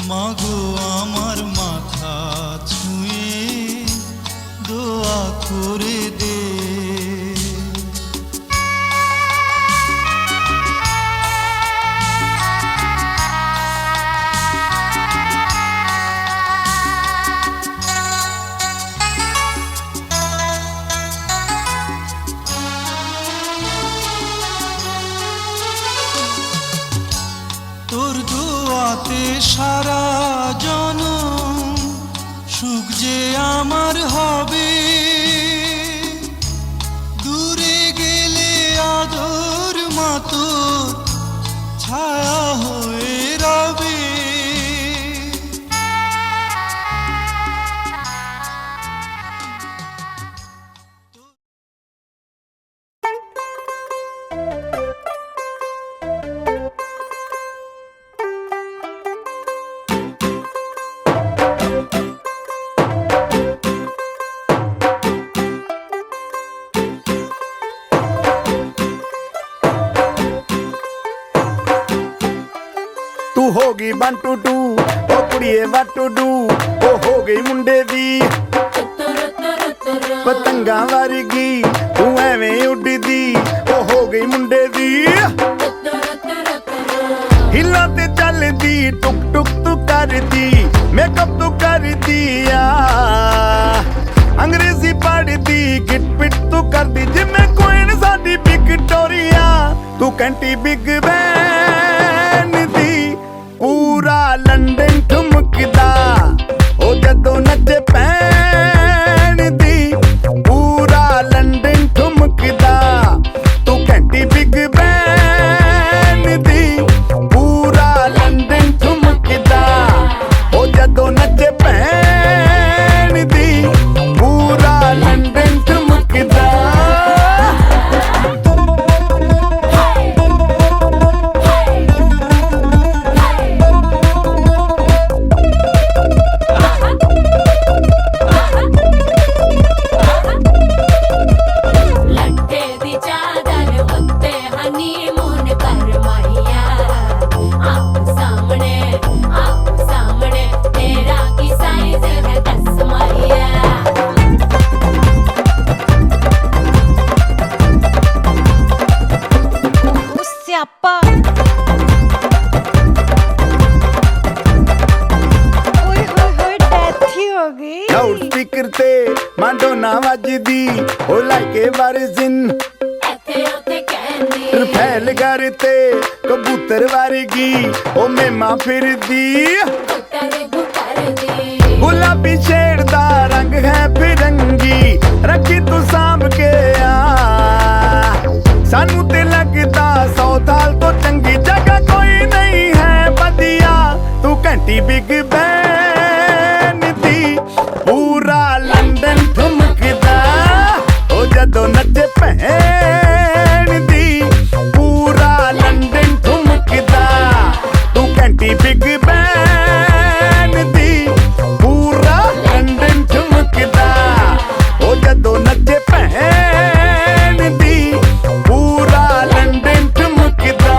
মাগো আমার মাথা ছুঁয়ে দোয়া করে দে। তোর দোয়াতে সারা জনম সুখ যে আমার হবে, দূরে গেলে আদর মাতো ছায়া হয়ে রবে। तू हो गई 1 2 2 ओ कुड़िए 1 2 2 ओ हो गई मुंडे दी पतंगा वर्गी तू एवें उड़दी ओ हो गई मुंडे दी हिला ते चलदी टुक टुक तू करदी मेकअप तू कर दिया अंग्रेजी पढ़दी गिट पिट तू करदी जिमें कोइन साडी विक्टोरिया तू कैंटी बिग बैन दी पूरा लंडन ठुमकदा ओ जदों नचे पैन दी पूरा लंडन ठुमकदा तू घंटी बिग बैन दी पूरा लंडन ठुमकदा ओ जदों नचे पैन दी पूरा लंडन ठुमकदा। लाउड स्पीकर ते माडोना वजदी ओ लाके वारिजिन फैल करते कबूतर वर्गी ओ मेमा फिरदी गुलाबी शेर दा रंग है फिरंगी रखी तू सांभ के सानू ते लगदा 100 साल तो चंगी जगह कोई नहीं है बदिया तू घंटी बिग बैन दी पूरा लंडन ठुमकदा ओ जदों नचे भैन दी पूरा लंडन ठुमकदा तू घंटी बिग बैन दी पूरा लंडन ठुमकदा ओ जदों नचे भैन दी पूरा लंडन ठुमकदा।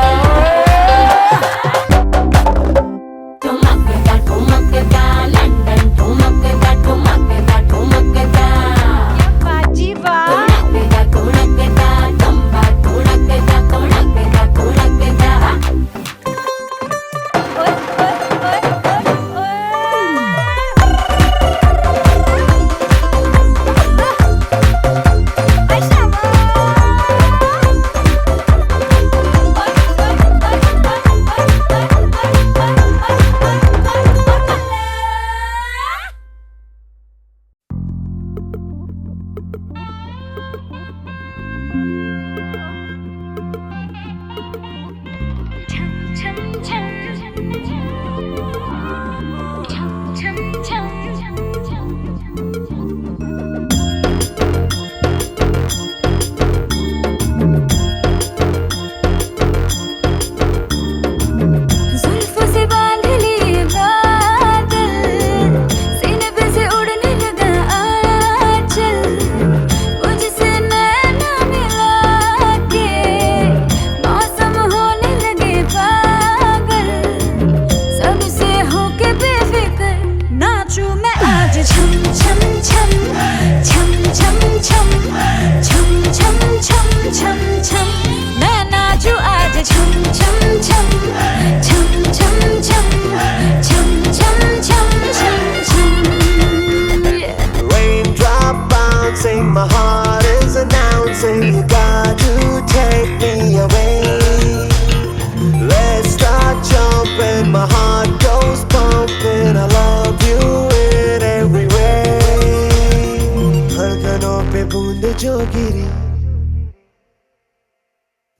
जो गिरी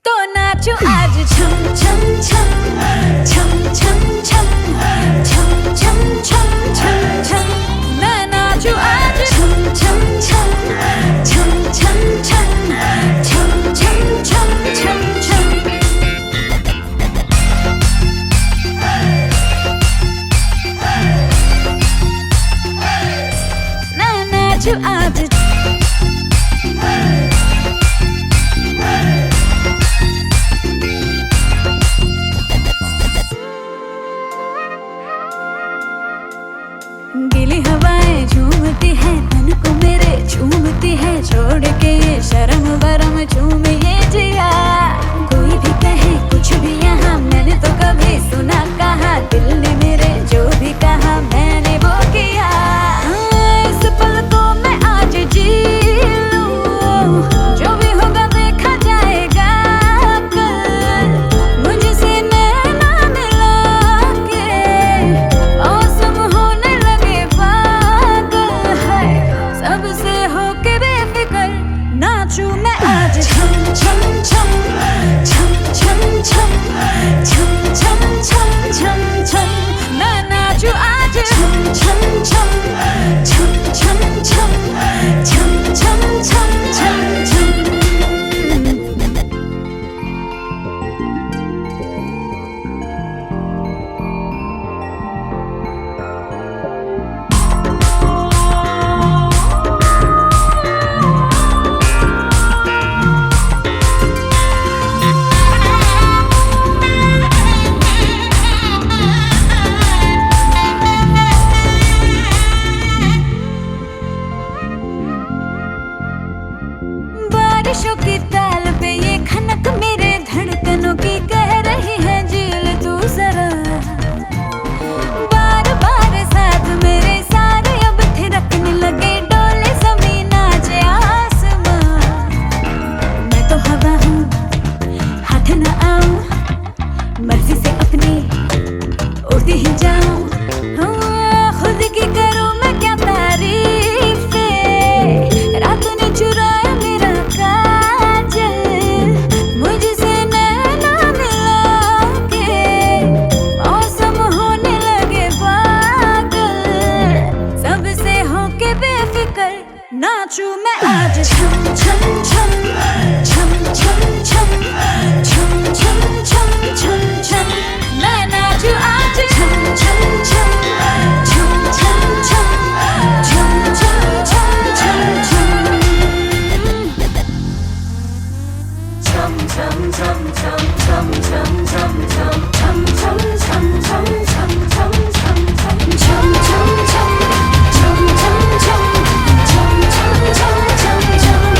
तो नाचो आज छम छम छम छम छम छम छम छम छम छम छम मैं नाचो आज छम छम छम छम छम छम छम छम छम छम छम मैं नाचो आज गीली हवाएं झूमती है तन को मेरे झूमती है छोड़ के ये शर्म वरम झूम ये जिया कोई भी कहे कुछ भी यहाँ मैंने तो कभी सुना कहा दिल ने मेरे जो भी कहा मैंने वो किया इस पल को मैं आज जी लूं जो भी होगा देखा जाएगा कल मुझसे नैना मिला के मौसम होने लगे पागल है सबसे होके बेफिक्र नाचूं मैं आज छम छम छम छम छम छम छम छम छम छम छम मैं नाचूं आज छम छम छम छम छम छम छम छम छम छम छम बारिशों की ताल पे ये खनक मेरे धड़कनों की कह रही है झील तू जरा बार बार साथ मेरे सारे अब थिरकने लगे डोले जमीन नाचे आसमां मैं तो हवा हूँ हाथ न आऊं मर्जी से अपनी उड़ती ही जाऊं खुद की करूं मैं क्या तारीफें रात ने चुराया मेरा काजल मुझसे नैना मिला के मौसम होने लगे पागल सबसे होके बेफिक्र नाचूं मैं आज छम छम छम छम छम छम छम छम छम छम छम मैं नाचूं आज छम छम छम छम छम छम छम छम छम छम छम Chum chum chum chum chum chum chum chum chum chum chum chum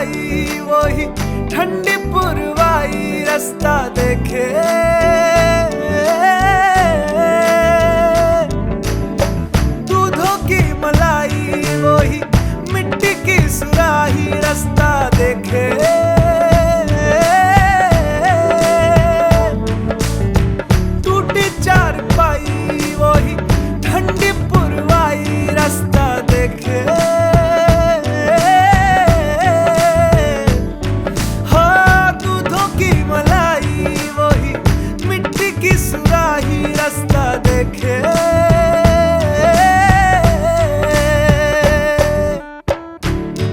मलाई वही ठंडी पुरवाई रास्ता देखे दूधों की मलाई वही मिट्टी की सुराही रास्ता देखे टूटी चारपाई वही ठंडी पुरवाई रास्ता देखे हाँ दूधों की मलाई वही मिट्टी की सुराही रास्ता देखे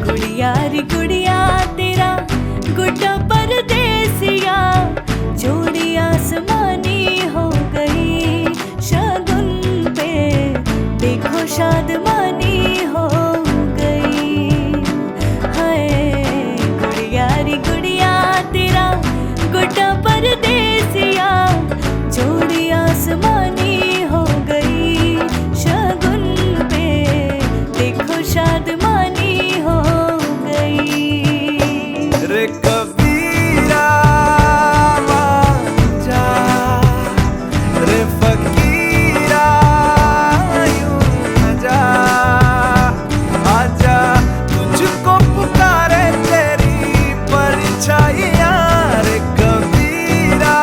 गुड़िया रे गुड़िया तेरा गुड्डा परदेसिया जोड़ी आसमानी हो गई शगुन पे देखो शादमानी हो गई हाय गुड़िया रे गुड़िया तेरा गुड्डा परदेसिया जोड़ी आसमानी हो गई शगुन पे देखो शादमानी हो गई रे कबीरा जा रे फकीरा यूं न जा आजा तुझको पुकारे तेरी परछाइयां रे कबीरा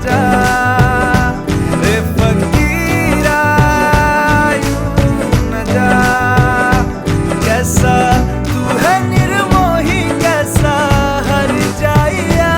जा रे फकीरा यूं न जा कैसा तू है निर्मोही कैसा हर जाइया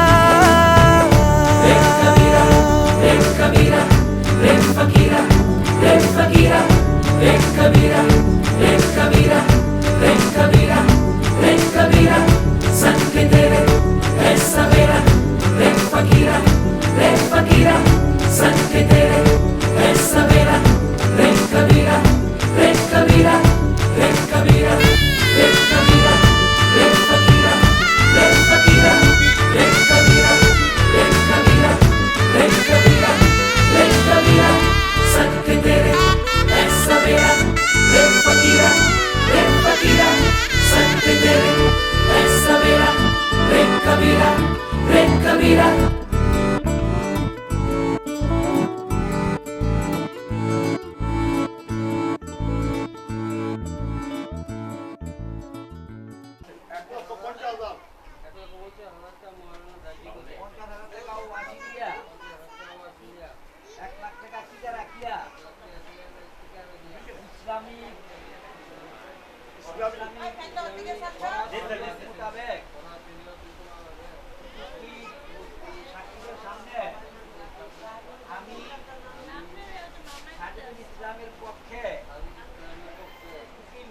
ইসলামের পক্ষে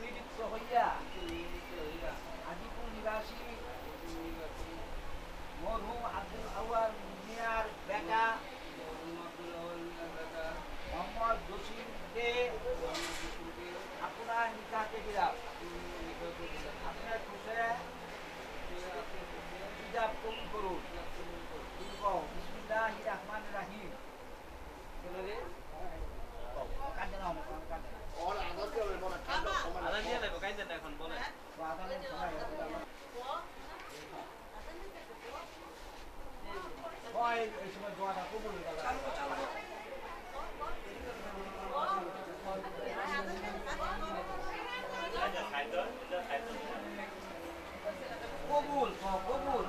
নিযুক্ত হইয়া আজিপুর নিবাসী মরহুম আব্দুল আউয়াল মিয়ার বেটা মোহাম্মদ জসিম দে আপনার নিকাতে দিলাম আপনার খুশে হিজাব কবুল করুন বিসমিল্লাহির রহমানির রহিম কবুল কবুল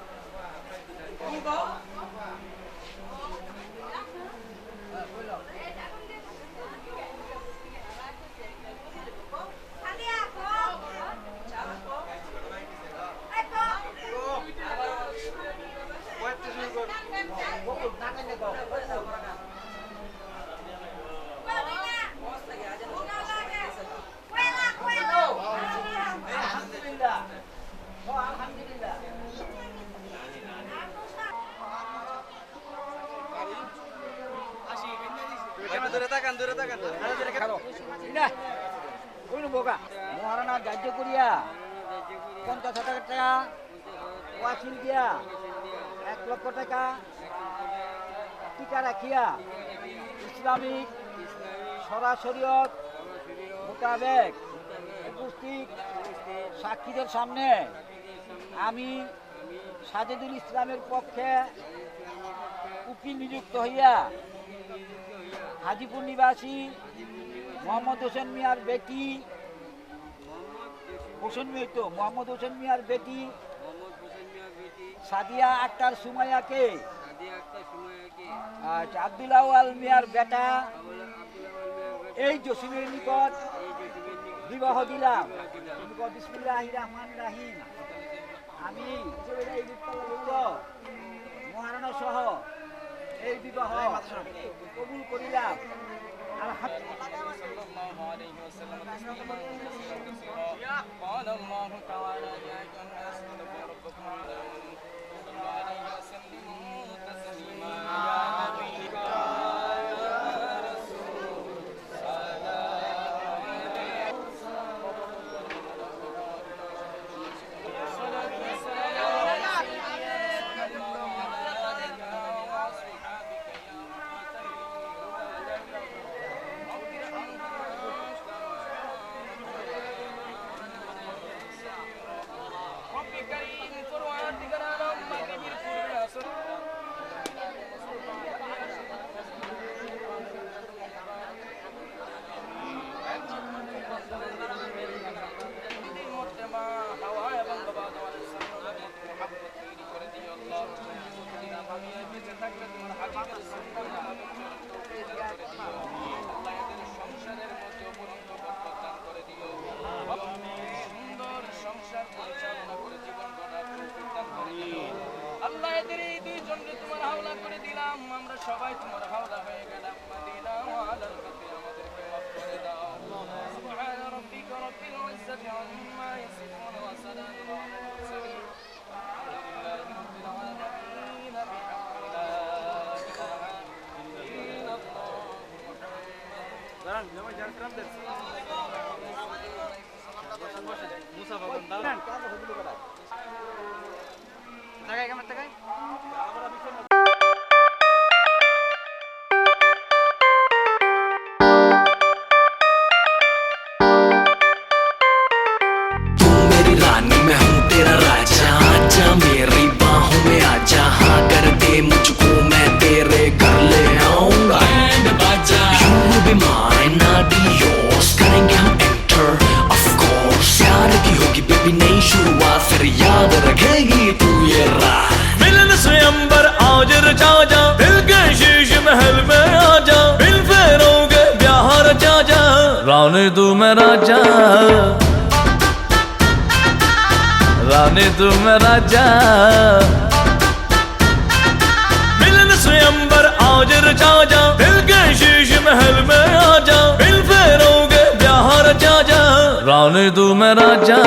মহারানা দাহ্য করিয়া 50,000 টাকা ওয়াসিল দিয়া 1 লক্ষ টাকা টিকা রাখিয়া ইসলামিক সরাসরিয়ত মোতাবেক উপস্থিত সাক্ষীদের সামনে আমি সাজেদুল ইসলামের পক্ষে উকিল নিযুক্ত হইয়া হাজিপুর নিবাসী মোহাম্মদ হোসেন মিয়ার বেটি মোহাম্মদ হোসেন মিয়ার বেটি সাদিয়া আক্তার সুমাইয়াকে আব্দুল আউয়াল মিয়ার বেটা এই জসিমের নিকট বিবাহ দিলাম। বিসমিল্লাহির রহমানির রহিম। আমি মহারানা সহ এই বিবাহ কবুল করিলাম। সবাই তোমার হাওলা হয়ে গেলাম মদিনা ওয়ালাল কাফি আমাদেরকে মাফ করে দাও সুবহান রাব্বিকা রাব্বিল ইজ্জাতি আম্মা ইয়াসিফুন ওয়া সালামুন আলাল মুরসালিন আলহামদুলিল্লাহি রাব্বিল আলামিন বিহামদিহি লা ইলাহা ইল্লাল্লাহ জান জামাই জান কাম দে মুসা বাবন দাও কাম হলো করা তাকাই কেমন তাকাই আমরা বিষয় रानी तू मेरा जा रानी तू मेरा जा मिलन से अंबर आज रचा जा दिल के शीश महल में आ जा दिल फेरोगे प्यार जा जा रानी तू मेरा जा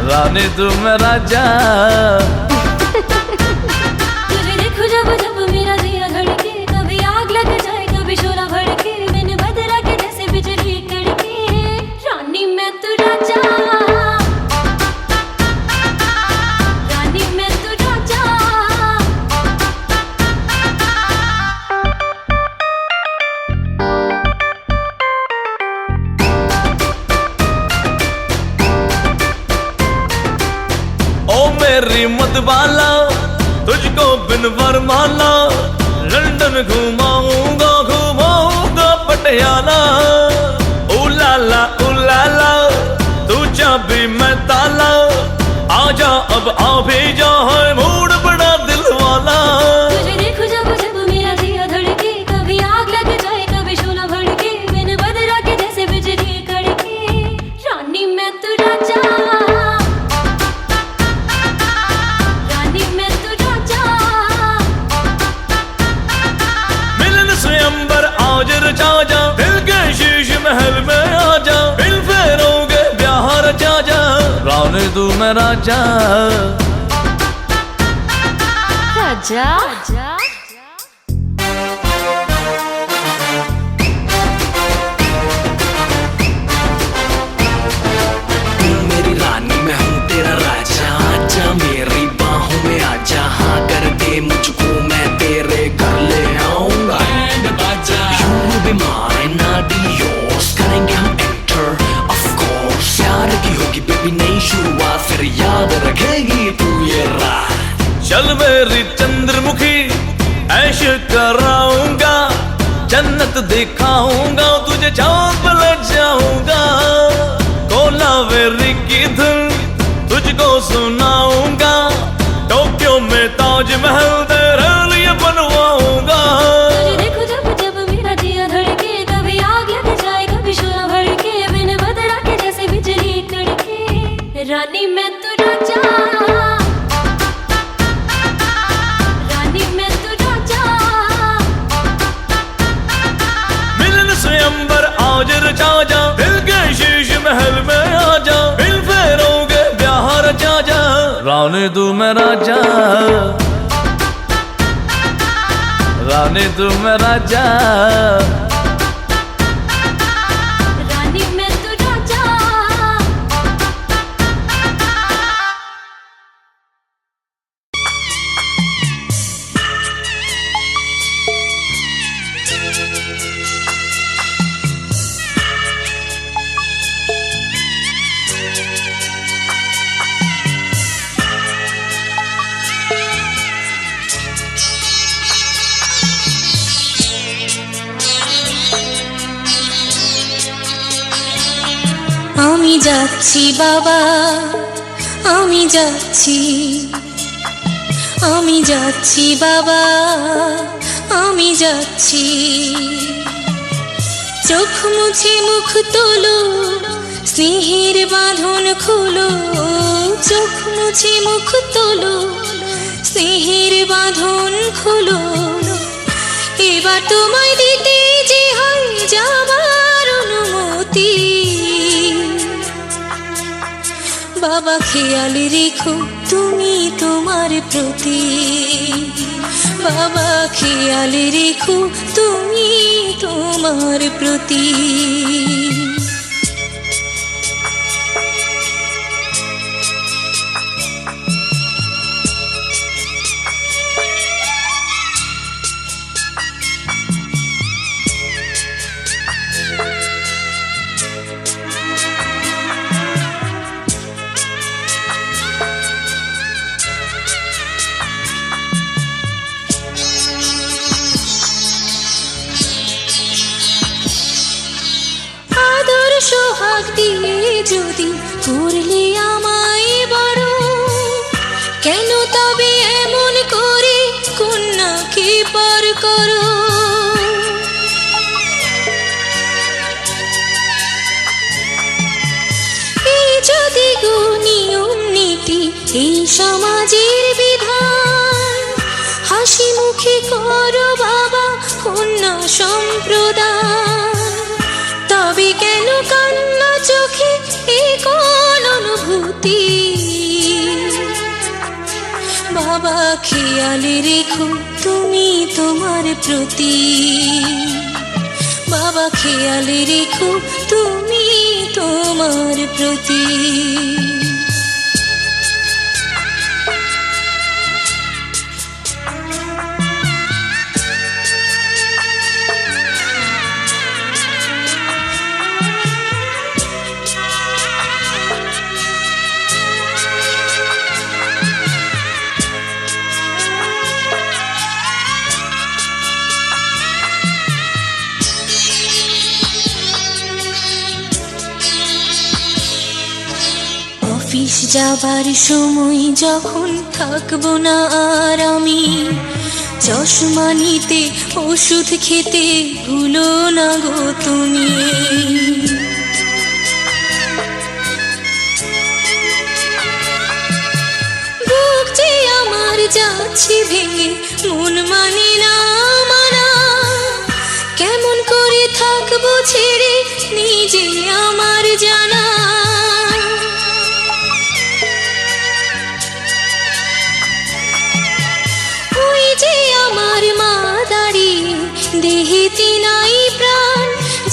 रानी तू मेरा जा तुझे देखो जब जब मेरा दिया धड़के कभी आग लग जाए कभी शोला भड़के मैंने बदला के जैसे बिजली कड़के रानी मैं तू राजा रानी मैं तू राजा ओ मेरी मतवाला तुझको बिन वरमाला लंदन घुमाऊंगा घुमाऊंगा पटियाला उलाला तू चाबी मैं ताला आजा अब आ भी जा है मूड बड़ा दिल वाला तुझे देखो जब जब मेरा दिया धड़के कभी आग लग जाए कभी शोला भड़के मैंने बदला के जैसे बिजली कड़के रानी मैं तू राजा रानी मैं तू राजा मिलन से अंबर आज रचा जा दिल के शीश महल में आ जा दिल फेरोगे प्यार जा जा रानी तू मेरा जा राजा तू मेरी रानी मैं हूँ तेरा राजा आजा मेरी बाहों में आजा हाँ कर दे मुझको मैं तेरे घर ले आऊंगा You will be mine, I'll be yours करेंगे हम enter कभी नई शुरुआत फिर याद रखेगी तू ये रात। चल मेरी चंद्रमुखी ऐश कराऊंगा, जन्नत दिखाऊंगा तुझे, चांद पे ले जाऊंगा। कोलावेरी की धुन तुझको सुनाऊंगा, टोक्यो में ताजमहल तेरे लिए बनवाऊंगा। तुझे देखो जब जब मेरा दिया धड़के, कभी आग लग जाए कभी शोला भड़के, बिन बदला के जैसे बिजली कड़के। रानी मैं तू राजा, रानी मैं तू राजा। मिलन से अंबर आज रचा जा, दिल के शीश महल में आजा, बिल फेरोगे ब्याह रचा जा। रानी तू मैं राजा, रानी तू मैं राजा। रानी मैं तू राजा। আমি যাচ্ছি বাবা, আমি যাচ্ছি, আমি যাচ্ছি বাবা, আমি যাচ্ছি। চোখ মুছে মুখ তোলো, স্নেহের বাঁধন খোলো। চোখ মুছে মুখ তোলো, স্নেহের বাঁধন খোলো। এবার তোমায় দিতে যে হয় যাবার অনুমতি। বাবা খেয়াল রেখো তুমি তোমার প্রতি, বাবা খেয়াল রেখো তুমি তোমার প্রতি। সোহাগ দিয়ে যদি করলে আমায় বড়, কেন তবে এমন করে কন্যাকে পর করো। এই যদি গো নিয়ম নীতি, এই সমাজের বিধান, হাসি মুখে করো বাবা কন্যা সম্প্রদান। তবে কেন কান্না চোখে এ কোন অনুভূতি। বাবা খেয়াল রেখো তুমি তোমার প্রতি, বাবা খেয়াল রেখো তুমি তোমার প্রতি। অফিস যাবার সময় যখন থাকবো না আর আমি, চশমা নিতে ওষুধ খেতে ভুলো না গো তুমি। বুক যে আমার যাচ্ছে ভেঙে, মন মানে না মানা। কেমন করে থাকবো ছেড়ে নিজে আমার জানা। ওই যে আমার মা দাঁড়িয়ে, দেহেতে নাই প্রাণ,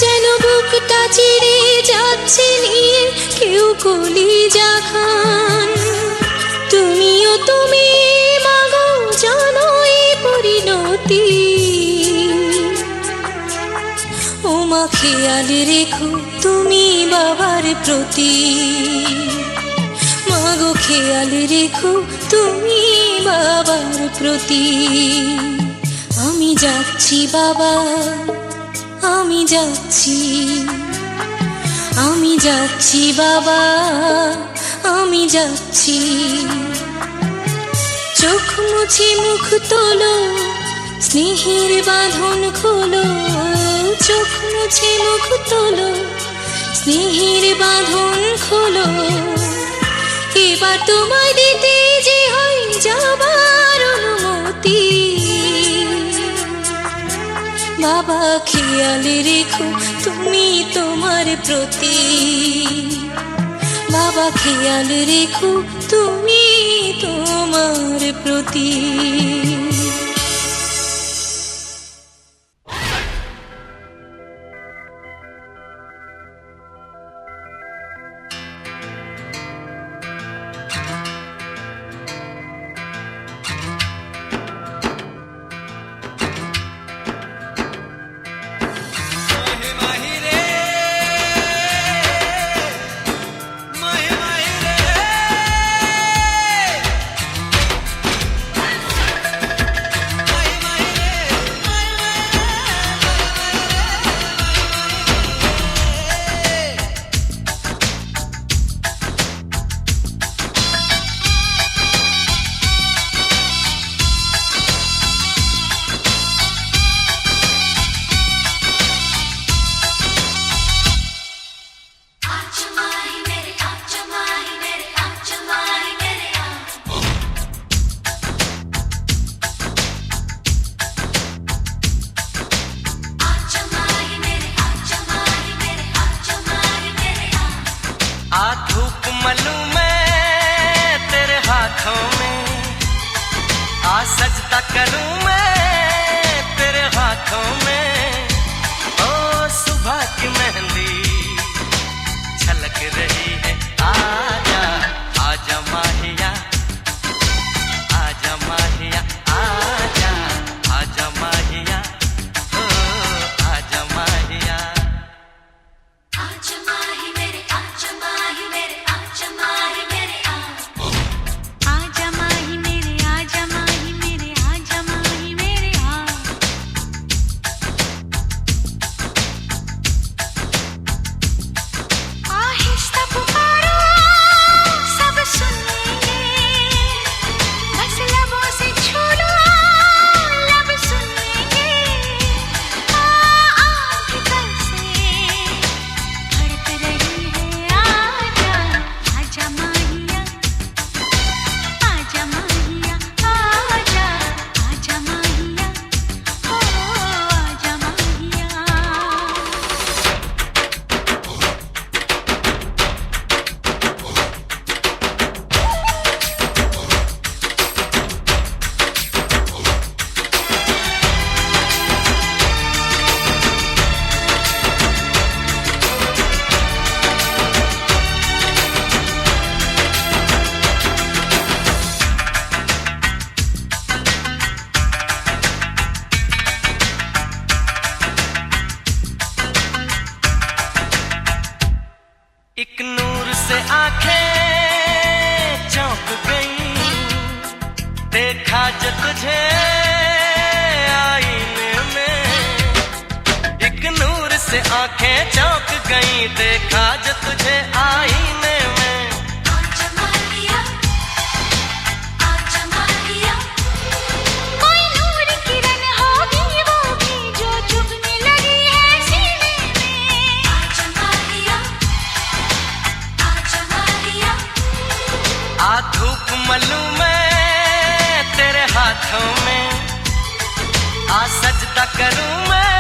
যেন বুকটা চিরে যাচ্ছে নিয়ে কেউ কলিজা খান। তুমিও তুমি মাগো জানো এই পরিণতি। ও মা খেয়াল রেখো তুমি বাবার প্রতি, খেয়াল রেখো তুমি বাবার প্রতি। আমি যাচ্ছি বাবা, আমি যাচ্ছি, আমি যাচ্ছি বাবা, আমি যাচ্ছি। চোখ মুছে মুখ তোলো, স্নেহের বাঁধন খোলো। চোখ মুছে মুখ তোলো, স্নেহের বাঁধন খোলো। এবার তোমায় দিতে যে হয় যাবার অনুমতি। বাবা খেয়াল রেখো তুমি তোমার প্রতি। বাবা খেয়াল রেখো তুমি তোমার প্রতি। सजदा करूं मैं तेरे हाथों में। ओ सुबह की मेहंदी छलक रही है। आजा आजा माहिया, आजा माहिया, आजा आजा माहिया, ओ आजा माहिया। आजा माही मेरे, आजा माही मेरे, आजा माही मेरे, आजा माही मेरे, आजा माही मेरे, आजा माही मेरे, आहिस्ता पुकारो सब सुनेंगे, बस लबों से छू लो लब सुनेंगे। आँख कल से धड़क रही है। आजा आजा माहिया, आजा माहिया, आजा आजा माहिया, ओ आजा माहिया। एक नूर से आंखें चौंक गई, देखा जो तुझे आईने में। एक नूर से आंखें चौंक गई, देखा जो तुझे आईने में। आजा माहिया, आजा माहिया, कोई नूर किरण होगी वो भी जो चुभने लगी है सीने में। आजा माहिया, आजा माहिया, आ धूप मलूं मैं तेरे हाथों में, आ सजदा करूं मैं